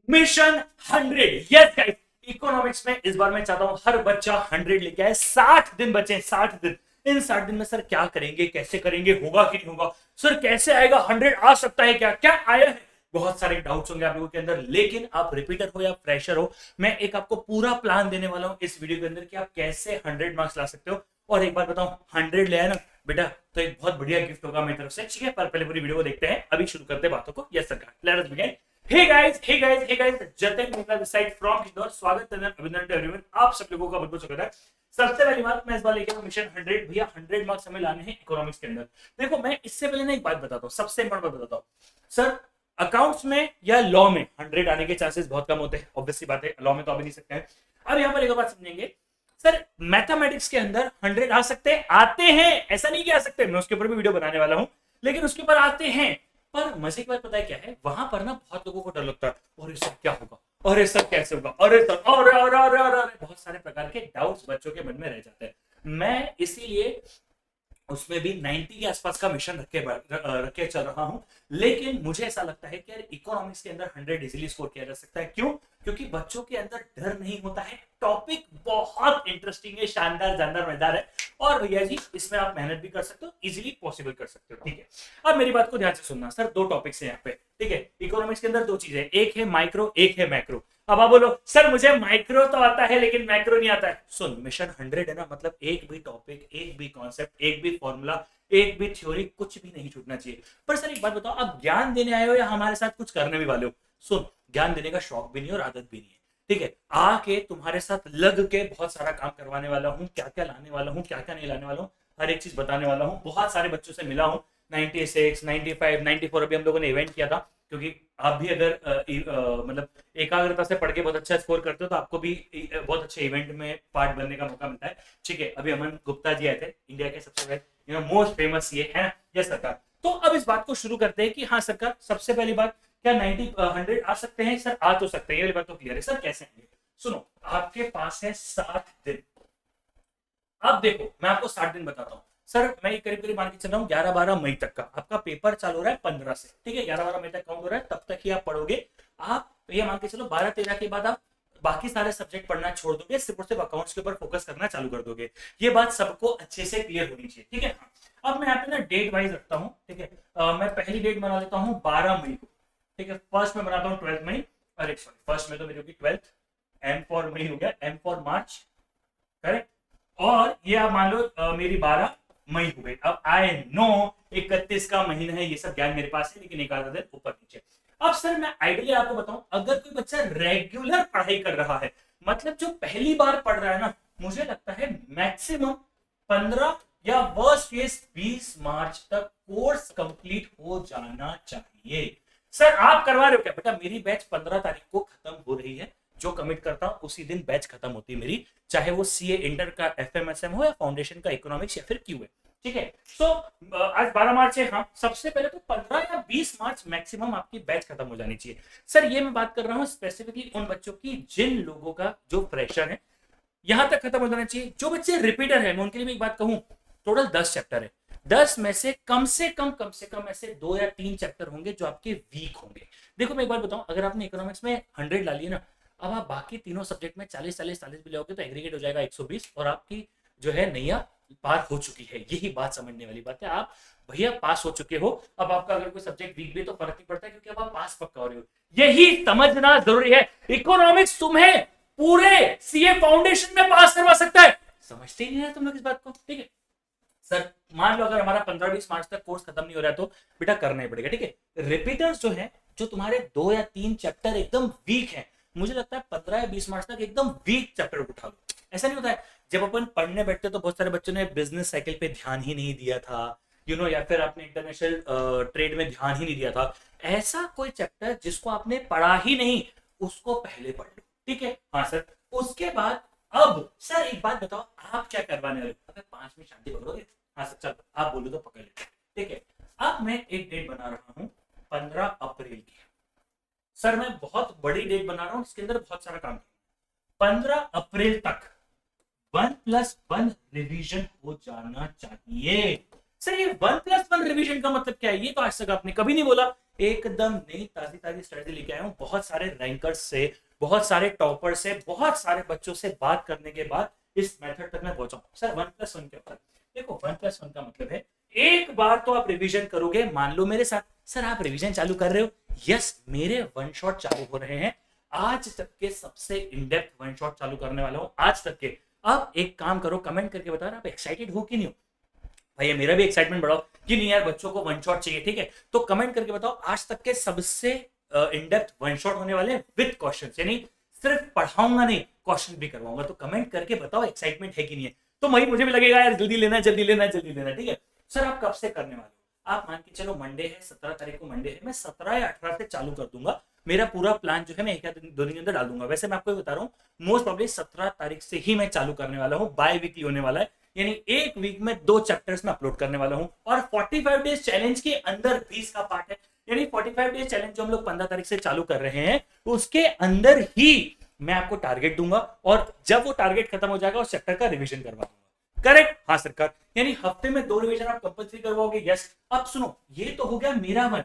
Mission 100। Yes guys, economics में इस बार मैं चाहता हूं हर बच्चा 100 लेके आए। 60 दिन बचे, 60 दिन। इन 60 दिन में सर क्या करेंगे, कैसे करेंगे, होगा कि नहीं होगा, सर कैसे आएगा 100, आ सकता है क्या, क्या आया है, बहुत सारे डाउट्स होंगे आप लोगों के अंदर। लेकिन आप रिपीटर हो या फ्रेशर हो, मैं एक आपको पूरा प्लान देने वाला हूं इस वीडियो के अंदर कि आप कैसे 100 मार्क्स ला सकते हो। और एक बार बताऊं, 100 ले आए ना बेटा तो एक बहुत बढ़िया गिफ्ट होगा मेरी तरफ से, ठीक है। पर पहले पूरी वीडियो को देखते हैं, अभी शुरू करते हैं बातों को। Yes sir, let us begin. Hey guys, hey guys, hey guys, Jatan Mehta this side from Kishore. स्वागत है, अभिनंदन एवरीवन, आप सब लोगों का बहुत बहुत स्वागत है। सबसे पहली बात, मैं इस बार लेके आया मिशन 100। भैया 100 मार्क्स हमें लाने हैं इकोनॉमिक्स के अंदर। देखो, मैं इससे पहले ना एक बात बताता हूँ, सबसे इंपॉर्टेंट बात बताता हूँ सर। अकाउंट्स में या लॉ में 100 आने के चांसेस बहुत कम होते हैं, ऑब्वियसली बात है, लॉ में तो आ भी नहीं सकते हैं। अब यहाँ पर एक बात समझेंगे सर, मैथमेटिक्स के अंदर 100 आ सकते हैं, आते हैं, ऐसा नहीं कि आ सकते, मैं उसके ऊपर भी वीडियो बनाने वाला हूं, लेकिन उसके ऊपर आते हैं। पर मजे की बात पता है क्या है, वहां पर ना बहुत लोगों को डर लगता है, अरे सर क्या होगा, अरे सर कैसे होगा, अरे सर, अरे बहुत सारे प्रकार के डाउट्स बच्चों के मन में रह जाते हैं। मैं इसीलिए उसमें भी 90 के आसपास का मिशन रखे चल रहा हूं। लेकिन मुझे ऐसा लगता है कि यार इकोनॉमिक्स के अंदर 100 इजीली स्कोर किया जा सकता है। क्यों? क्योंकि बच्चों के अंदर डर नहीं होता है, टॉपिक बहुत इंटरेस्टिंग है, शानदार, जानदार, मजेदार है। और भैया जी इसमें आप मेहनत भी कर सकते हो, इजीली पॉसिबल कर सकते हो, ठीक है। अब मेरी बात को ध्यान से सुनना सर, दो टॉपिक्स है यहाँ पे, ठीक है। इकोनॉमिक्स के अंदर दो चीजें, एक है माइक्रो, एक है मैक्रो। अब आप बोलो सर मुझे माइक्रो तो आता है लेकिन मैक्रो नहीं आता है। सुन, मिशन 100 है ना, मतलब एक भी टॉपिक, एक भी कॉन्सेप्ट, एक भी फॉर्मूला, एक भी थ्योरी, कुछ भी नहीं छूटना चाहिए। पर सर एक बात बताओ, आप ज्ञान देने आए हो या हमारे साथ कुछ करने भी वाले हो? सुन, ज्ञान देने का शौक भी नहीं और आदत भी नहीं है, ठीक है। आके तुम्हारे साथ लग के बहुत सारा काम करवाने वाला हूँ, क्या क्या लाने वाला हूँ, क्या क्या नहीं लाने वाला हूँ, हर एक चीज बताने वाला हूँ। बहुत सारे बच्चों से मिला हूँ, 96, 95, 94 अभी हम लोगों ने इवेंट किया था। क्योंकि आप भी अगर मतलब एकाग्रता से पढ़ के बहुत अच्छा स्कोर करते हो तो आपको भी बहुत अच्छे इवेंट में पार्ट बनने का मौका मिलता है, ठीक है। अभी अमन गुप्ता जी आए थे, इंडिया के सबसे मोस्ट फेमस ये है ना, ये सरकार। तो अब इस बात को शुरू करते हैं कि हाँ सरकार, सबसे पहली बात, क्या 90 100 आ सकते हैं? सर आ तो सकते हैं, ये बात तो क्लियर है। सर कैसे आएंगे? सुनो, आपके पास है 60 दिन। अब देखो, मैं आपको 60 दिन बताता हूँ सर। मैं करीब करीब मान के चल रहा हूँ 11-12 मई तक का आपका पेपर चालू हो रहा है, 15 से, ठीक है। 11-12 मई तक काउंट हो रहा है, तब तक ही आप पढ़ोगे। आप ये मान के चलो 12-13 के बाद आप बाकी सारे सब्जेक्ट पढ़ना छोड़ दोगे, सिर्फ और सिर्फ अकाउंट्स के ऊपर फोकस करना चालू कर दोगे। ये बात सबको अच्छे से क्लियर होनी चाहिए, ठीक है। अब मैं यहाँ पे ना डेट वाइज रखता हूँ, ठीक है। मैं पहली डेट बना लेता हूँ 12 मई को, ठीक है। फर्स्ट में बनाता हूँ 12 मई, अरे सॉरी, फर्स्ट में तो मेरी होगी 12th, एम फॉर मई हो गया, एम फॉर मार्च, करेक्ट। और ये आप मान लो मेरी 12 मई हो गई। अब आई नो 31 का महीना है, ये सब ज्ञान मेरे पास है, लेकिन एक आधा दिन ऊपर नीचे। अब सर मैं आइडियली आपको बताऊं, अगर कोई बच्चा रेगुलर पढ़ाई कर रहा है, मतलब जो पहली बार पढ़ रहा है ना, मुझे लगता है मैक्सिमम 15 या वर्स्ट केस 20 मार्च तक कोर्स कंप्लीट हो जाना चाहिए। सर आप करवा रहे हो क्या? बेटा मेरी बैच 15 तारीख को खत्म हो रही है, जो कमिट करता हूं उसी दिन बैच खत्म होती है मेरी, चाहे वो सीए इंटर का एफएमएसएम हो या फाउंडेशन का इकोनॉमिक्स या फिर क्यू है, ठीक है। सो आज 12 मार्च है, हाँ, सबसे पहले तो 15 या 20 मार्च मैक्सिमम आपकी बैच खत्म हो जानी चाहिए। सर ये मैं बात कर रहा हूँ स्पेसिफिकली उन बच्चों की जिन लोगों का जो फ्रेशर है, यहां तक खत्म हो जाना चाहिए। जो बच्चे रिपीटर है, मैं उनके लिए भी एक बात कहूं, टोटल 10 चैप्टर है, 10 में से कम ऐसे 2 या 3 चैप्टर होंगे जो आपके वीक होंगे। देखो मैं एक बात बताऊं, अगर आपने इकोनॉमिक्स में 100 ला लिया ना, अब आप बाकी तीनों सब्जेक्ट में 40-40 भी लाओगे तो एग्रीगेट हो जाएगा 120, और आपकी जो है नैया पार हो चुकी है। यही बात समझने वाली बात है, आप भैया पास हो चुके हो। अब आपका अगर कोई सब्जेक्ट वीक भी तो फर्क नहीं पड़ता, क्योंकि अब आप पास पक्का हो रहे हो। यही समझना जरूरी है, इकोनॉमिक्स तुम्हें पूरे सीए फाउंडेशन में पास करवा सकता है। समझते ही नहीं है तुम लोग इस बात को, ठीक है। सर मान लो अगर हमारा 15-20 मार्च तक कोर्स खत्म नहीं हो रहा है तो बेटा करना ही पड़ेगा, ठीक है। रिपीटर्स जो है, जो तुम्हारे 2 या 3 चैप्टर एकदम वीक है, मुझे लगता है 15 या 20 मार्च तक एकदम वीक चैप्टर उठा लो। ऐसा नहीं होता है, जब अपन पढ़ने बैठते तो बहुत सारे बच्चों ने बिजनेस साइकिल पे ध्यान ही नहीं दिया था, या फिर आपने इंटरनेशनल ट्रेड में ध्यान ही नहीं दिया था। ऐसा कोई चैप्टर जिसको आपने पढ़ा ही नहीं, उसको पहले पढ़ लो, ठीक है। हाँ सर, उसके बाद अब सर एक बात बताओ, आप क्या करवाने वाले? अगर 5 मिनट शांति पकड़ोगे? हाँ सर, चलो आप बोलो तो पकड़ लेते, ठीक है। अब मैं एक डेट बना रहा हूं 15 अप्रैल की। सर मैं बहुत बड़ी डेट बना रहा हूं, इसके अंदर बहुत सारा काम। 15 अप्रैल तक 1+1 रिवीजन हो जाना चाहिए। सर ये 1+1 रिवीजन का मतलब क्या है? ये तो आज तक आपने कभी नहीं बोला। एकदम नई ताजी ताजी स्ट्रेटजी लेके आया हूँ, बहुत सारे रैंकर्स से, बहुत सारे टॉपर से, बहुत सारे बच्चों से बात करने के बाद इस मेथड तक मैं पहुंचा हूँ। सर 1+1 के ऊपर देखो, 1+1 का मतलब है एक बार तो आप रिवीजन करोगे, मान लो मेरे साथ सर आप रिवीजन चालू कर रहे हो, यस मेरे वन शॉट चालू हो रहे हैं, आज तक के सबसे इन डेप्थ वन शॉट चालू करने वाला हूं आज तक के। अब एक काम करो, कमेंट करके बताओ आप एक्साइटेड हो कि नहीं हो। भैया मेरा भी एक्साइटमेंट बढ़ाओ कि नहीं यार बच्चों को वन शॉट चाहिए, ठीक है, तो कमेंट करके बताओ आज तक के सबसे इन डेप्थ वन शॉट होने वाले विद क्वेश्चन, यानी सिर्फ पढ़ाऊंगा नहीं क्वेश्चन भी करवाऊंगा, तो कमेंट करके बताओ एक्साइटमेंट है कि नहीं है। तो वही मुझे भी लगेगा यार जल्दी लेना जल्दी लेना जल्दी लेना, ठीक है। सर आप कब से करने वाले हो, आप मान के चलो मंडे है 17 तारीख को, मंडे है, मैं 17 या 18 से चालू कर दूंगा। मेरा पूरा प्लान जो है मैं एक या दो दिन के अंदर डाल दूंगा। वैसे मैं आपको बता रहा हूँ मोस्ट प्रॉब्ली 17 तारीख से ही मैं चालू करने वाला हूँ, बाय वीकली होने वाला है, यानी एक वीक में 2 चैप्टर्स में अपलोड करने वाला हूँ। और 45 डेज चैलेंज के अंदर भी इसका पार्ट है, यानी 45 डेज चैलेंज जो हम लोग 15 तारीख से चालू कर रहे हैं उसके अंदर ही मैं आपको टारगेट दूंगा, और जब वो टारगेट खत्म हो जाएगा उस चैप्टर का रिवीजन करवा दूंगा। करेक्ट, हाँ सरकार, यानी हफ्ते में 2 रिवीजन आप कंपल्सरी करवाओगे, यस। अब सुनो, ये तो हो गया मेरा मन,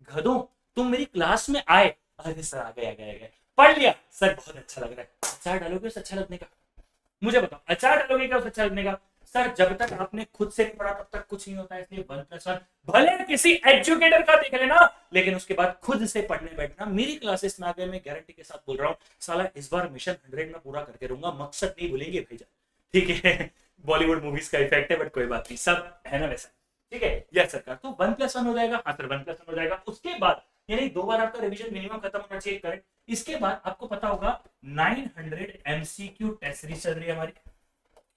गधों तुम मेरी क्लास में आए, अरे सर आ गए पढ़ लिया सर, बहुत अच्छा लग रहा है, अचार डालोगे उस अच्छा लगने का, मुझे बताओ अचार डालोगे क्या उस अच्छा लगने का। सर जब तक आपने खुद से नहीं पढ़ा तब तक कुछ नहीं होता है, इसलिए 1+1 भले किसी एजुकेटर का देख लेना, लेकिन उसके बाद खुद से पढ़ने बैठना। मेरी क्लासेस में आगे मैं गारंटी के साथ बोल रहा हूँ, साला इस बार मिशन 100 में पूरा करके रहूंगा, मकसद नहीं भूलेंगे भैया, ठीक है। बॉलीवुड मूवीज का इफेक्ट है बट कोई बात नहीं, सब है ना वैसा, ठीक है। यस सरकार, तो 1+1 हो जाएगा, हाँ सर 1+1 हो जाएगा। उसके बाद यानी 2 बार आपका रिवीजन मिनिमम खत्म होना चाहिए, करेक्ट। इसके बाद आपको पता होगा 900 MCQ टेस्ट सीरीज चल रही है हमारी,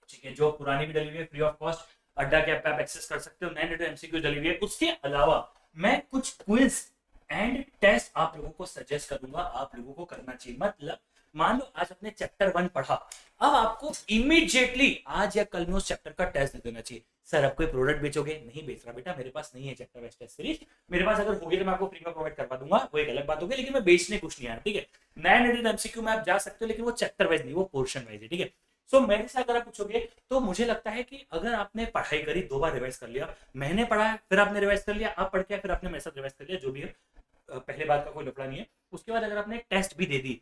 ठीक है, जो पुरानी भी डली हुई है फ्री ऑफ कॉस्ट, अड्डा के ऐप पे आप एक्सेस कर सकते हो, 900 MCQ डली हुई है। उसके अलावा मैं कुछ क्विज एंड टेस्ट आप लोगों को सजेस्ट करूंगा, आप लोगों को करना चाहिए। मतलब मान लो आज अपने चैप्टर 1 पढ़ा, अब आपको इमीडिएटली आज या कल में उस चैप्टर का टेस्ट दे देना चाहिए। सर आप कोई प्रोडक्ट बेचोगे, नहीं बेच रहा बेटा, मेरे पास नहीं है चैप्टर वाइज टेस्ट सीरीज, मेरे पास अगर होगी तो मैं आपको फ्री में प्रोवाइड करवा दूंगा, वो एक अलग बात होगी, लेकिन मैं बेचने कुछ नहीं आया, ठीक है। 900 MCQ में आप जा सकते हो, लेकिन वो चैप्टर वाइज नहीं, वो पोर्शन वाइज है, ठीक है। सो मेरे से अगर आप पूछोगे तो मुझे लगता है कि अगर आपने पढ़ाई करी, 2 बार रिवाइज कर लिया, मैंने पढ़ा फिर आपने रिवाइज कर लिया, आप पढ़ के फिर आपने मेरे साथ रिवाइज कर लिया, जो भी है पहले बात का कोई लफड़ा नहीं है। उसके बाद अगर आपने टेस्ट भी दे दी,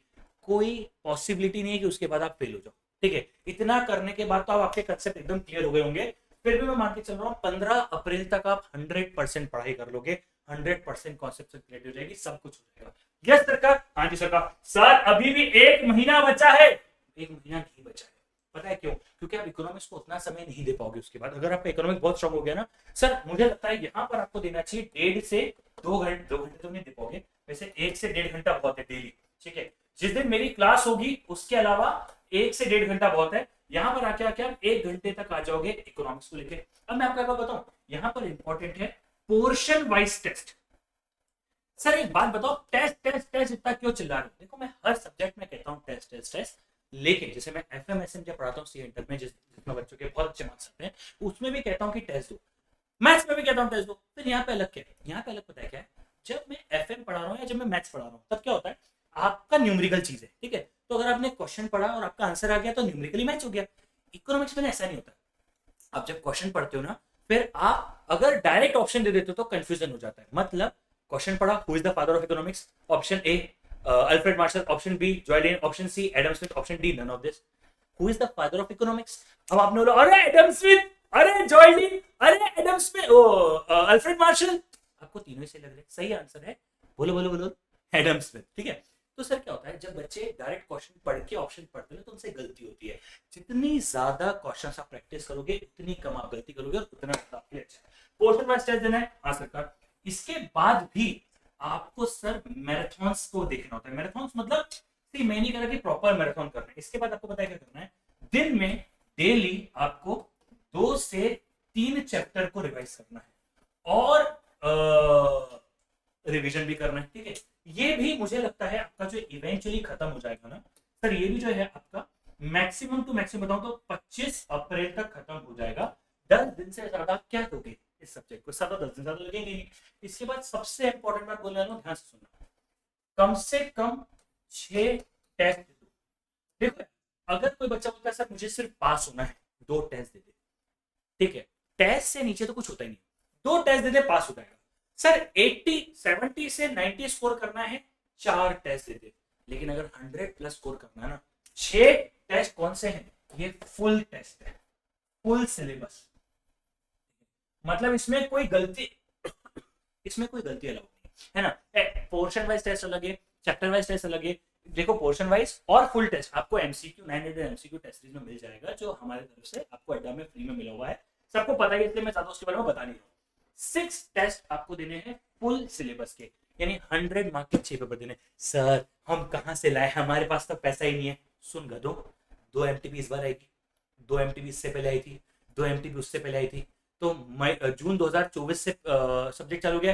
कोई पॉसिबिलिटी नहीं है कि उसके बाद आप फेल हो जाओ, ठीक है। इतना करने के बाद तो आप आपके कंसेप्ट एकदम क्लियर हो गए होंगे। फिर भी मैं मान के चल रहा हूँ 15 अप्रैल तक आप 100% पढ़ाई कर लोगे, 100% कॉन्सेप्ट क्लियर हो जाएगी, सब कुछ हो जाएगा। यस सरकार, हाँ जी सरकार। सर अभी भी 1 महीना बचा है, 1 महीना नहीं बचा है, पता है क्यों? क्योंकि आप इकोनॉमिक्स को उतना समय नहीं दे पाओगे उसके बाद। अगर आपका इकोनॉमिक्स बहुत स्ट्रांग हो गया ना सर, मुझे लगता है यहाँ पर आपको देना चाहिए 1.5 से 2 घंटे, 2 घंटे तो नहीं दे पाओगे, वैसे 1 से 1.5 घंटा बहुत है डेली, ठीक है। जिस दिन मेरी क्लास होगी उसके अलावा 1 से 1.5 घंटा बहुत है, यहाँ पर आके आके आप 1 घंटे तक आ जाओगे इकोनॉमिक्स को लेके। अब मैं आपको बताऊं, यहाँ पर इंपॉर्टेंट है पोर्शन वाइज टेस्ट। सर एक बात बताओ, टेस्ट टेस्ट टेस्ट इतना क्यों चिल्ला रहे हो? देखो मैं हर सब्जेक्ट में कहता हूँ टेस्ट टेस्ट टेस्ट, लेकिन जैसे मैं FMSM जब पढ़ाता हूँ सी इंटर में, जिसमें बच्चों के बहुत अच्छे मार्क्स आते हैं, उसमें भी कहता हूँ कि टेस्ट दो, मैथ्स में भी कहता हूँ टेस्ट दो। फिर यहाँ पे अलग क्या है, यहाँ पे अलग पता है क्या है, जब मैं FM पढ़ा रहा हूँ या जब मैं मैथ्स पढ़ा रहा हूँ तब क्या होता है, आपका न्यूमेरिकल चीज है, ठीक है। तो अगर आपने क्वेश्चन पढ़ा और आपका आंसर आ गया तो न्यूमेरिकली मैच हो गया। इकोनॉमिक्स में ऐसा नहीं होता, आप जब क्वेश्चन पढ़ते हो ना, फिर आप अगर डायरेक्ट ऑप्शन दे देते हो तो कंफ्यूजन हो जाता है। मतलब क्वेश्चन पढ़ा, who is the father of economics, option A Alfred Marshall, option B Joy Lane, option C Adam Smith, option D none of this. Who is the father of economics? अब आपने बोला अरे Adam Smith, अरे Joy Lane, अरे Adam Smith, ओ Alfred Marshall, आपको तीनों ही से लग रहे, सही आंसर है बोलो बोलो बोलो एडम स्मिथ, ठीक है। तो सर क्या होता है, जब बच्चे डायरेक्ट क्वेश्चन पढ़ के ऑप्शन पढ़ते हैं तो उनसे गलती होती है। जितनी ज्यादा क्वेश्चंस आप प्रैक्टिस करोगे उतनी कम आप गलती करोगे और उतना आपके लिए अच्छा। पोर्शन वाइज टेस्ट देना है, हाँ सरकार। इसके बाद भी आपको सर मैराथन्स को देखना होता है। मैराथन्स मतलब मैं नहीं कह रहा कि प्रॉपर मैराथन करना है, इसके बाद आपको पता है क्या करना है, दिन में डेली आपको 2 से 3 चैप्टर को रिवाइज करना है और रिवीजन भी करना है, ठीक है। ये भी मुझे लगता है आपका जो इवेंचुअली खत्म हो जाएगा ना सर, ये भी जो है आपका मैक्सिमम टू मैक्सिमम बताऊं तो 25 अप्रैल तक खत्म हो जाएगा। 10 दिन से ज्यादा क्या दोगे इस सब्जेक्ट को, ज्यादा 10 दिन ज्यादा लगेंगे नहीं। इसके बाद सबसे इंपॉर्टेंट बात बोल रहा हूं, ध्यान से सुनना, कम से कम 6 टेस्ट दे दो। देखो अगर कोई बच्चा बोलता है सर मुझे सिर्फ पास होना है, 2 टेस्ट दे दे, ठीक है, टेस्ट से नीचे तो कुछ होता ही नहीं, 2 टेस्ट दे दे पास हो जाएगा। सर 80 70 से 90 स्कोर करना है, 4 टेस्ट दे दे, लेकिन अगर 100 प्लस स्कोर करना है ना, 6 टेस्ट कौन से हैं, ये फुल टेस्ट है, फुल सिलेबस, मतलब इसमें कोई गलती अलाउ नहीं है ना। पोर्शन वाइज टेस्ट अलग है, चैप्टर वाइज टेस्ट अलग है। देखो पोर्शन वाइज और फुल टेस्ट आपको एमसीक्यू 900 एमसीक्यू टेस्ट सीरीज में मिल जाएगा, जो हमारे तरफ से आपको अड्डा में फ्री में मिला हुआ है, सबको पता है, इसलिए मैं ज्यादा उसके बारे में बता नहीं रहा हूँ। 6 टेस्ट आपको देने हैं फुल सिलेबस के, यानी 100 मार्क के 6 पेपर देने। सर हम कहां से लाए, हमारे पास तो पैसा ही नहीं है। सुन गधो, 2 एमटीपी इस बार आएगी, 2 एमटीपी इससे पहले आई थी, 2 एमटीपी उससे पहले आई थी, तो जून 2024 से सब्जेक्ट चालू गया,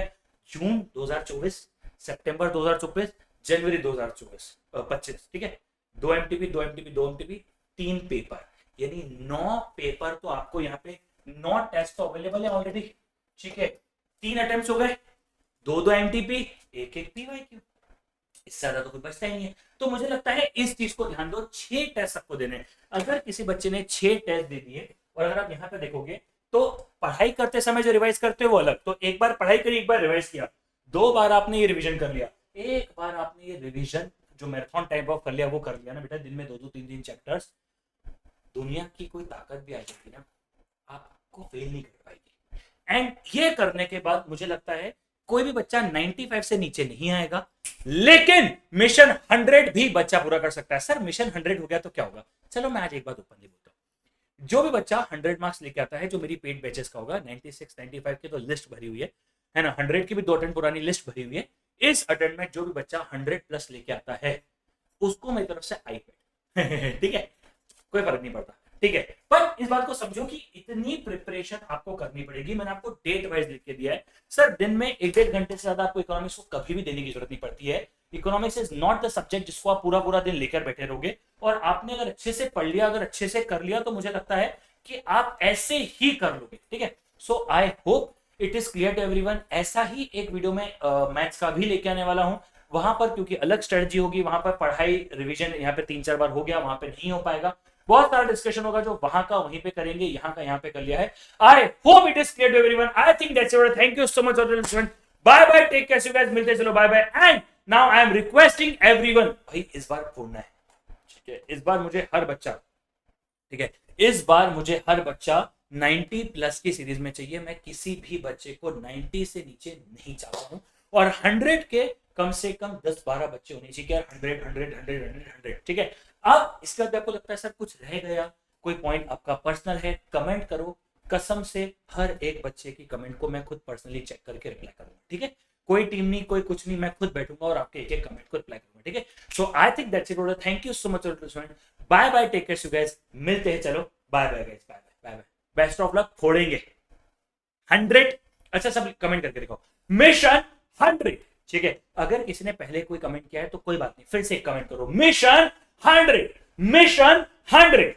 जून 2024, सितंबर 2024, जनवरी 2025, ठीक है। 2 एमटीपी 2 एमटीपी 2 एमटीपी 3 पेपर, यानी 9 पेपर तो आपको यहाँ पे 9 टेस्ट तो अवेलेबल है ऑलरेडी, ठीक है। 3 अटेम्प्ट हो गए, 2 एमटीपी, 1 पीवाईक्यू, इससे ज्यादा तो कोई बचता ही नहीं है। तो मुझे लगता है इस चीज को ध्यान दो, 6 टेस्ट सबको देने। अगर किसी बच्चे ने 6 टेस्ट दे दिए, और अगर आप यहाँ पे देखोगे तो पढ़ाई करते समय जो रिवाइज करते हो वो अलग, तो एक बार पढ़ाई करी, एक बार रिवाइज किया, 2 बार आपने ये रिवीजन कर लिया, एक बार आपने ये रिवीजन जो मैराथन टाइप ऑफ कर लिया वो कर लिया ना बेटा, दिन में 2-2 3-3 चैप्टर्स, दुनिया की कोई ताकत भी आ जाएगी ना, आपको फेल नहीं कर पाएगी। एंड ये करने के बाद मुझे लगता है कोई भी बच्चा 95 से नीचे नहीं आएगा, लेकिन मिशन 100 भी बच्चा पूरा कर सकता है। सर मिशन 100 हो गया तो क्या होगा, चलो मैं आज एक बात ओपनली बोलता हूं, जो भी बच्चा 100 मार्क्स लेके आता है, जो मेरी पेड बैचेस का होगा, 96 95 की तो लिस्ट भरी हुई है ना, 100 की भी 2 अटेम्प्ट पुरानी लिस्ट भरी हुई है। इस अटेम्प्ट में जो भी बच्चा 100 प्लस लेके आता है, उसको मेरी तरफ से आईपैड ठीक है, कोई फर्क नहीं पड़ता, ठीक है। पर इस बात को समझो कि इतनी प्रिपरेशन आपको करनी पड़ेगी। मैंने आपको डेट वाइज लिख के दिया है। सर दिन में 1-1.5 घंटे से ज्यादा आपको इकोनॉमिक्स को कभी भी देने की जरूरत नहीं पड़ती है। Economics is not the subject जिसको आप पूरा पूरा दिन लेकर बैठे रहोगे, और आपने अगर अच्छे से पढ़ लिया, अगर अच्छे से कर लिया, तो मुझे लगता है कि आप ऐसे ही कर लोगे, ठीक है। So I hope it is clear to everyone. ऐसा ही एक वीडियो में मैथ्स का भी लेके आने वाला हूं, वहां पर क्योंकि अलग स्ट्रेटजी होगी, वहां पर पढ़ाई रिवीजन यहाँ पे 3-4 बार हो गया, वहां पे नहीं हो पाएगा, बहुत सारा डिस्कशन होगा, जो वहां का वहीं पे करेंगे, यहाँ का यहाँ पे कर लिया है। I hope it is clear to everyone. I think that's it. Thank you so much for listening. Bye bye, take care, you guys, मिलते हैं, चलो bye bye. And now I am requesting everyone, भाई इस बार फोड़ना है, ठीक है, इस बार मुझे हर बच्चा, ठीक है, इस बार मुझे हर बच्चा 90 प्लस की सीरीज में चाहिए। मैं किसी भी बच्चे को 90 से नीचे नहीं चाहता हूं, और 100 के कम से कम 10-12 बच्चे होने चाहिए, 100, ठीक है। अब इसके बाद आपको लगता है सर कुछ रह गया, कोई पॉइंट आपका पर्सनल है, कमेंट करो, कसम से हर एक बच्चे की कमेंट को मैं खुद पर्सनली चेक करके रिप्लाई करूंगा, ठीक है। कोई टीम नहीं, कोई कुछ नहीं, मैं खुद बैठूंगा और आपके एक एक कमेंट को रिप्लाई करूंगा, ठीक है। So I think that's it. Thank you so much, bye bye, take care you guys, मिलते हैं, चलो bye bye guys, bye bye, bye bye, best of luck, फोड़ेंगे 100। अच्छा सब कमेंट करके दिखाओ, मिशन 100, ठीक है। अगर किसी ने पहले कोई कमेंट किया है तो कोई बात नहीं, फिर से एक कमेंट करो, मिशन 100, मिशन 100।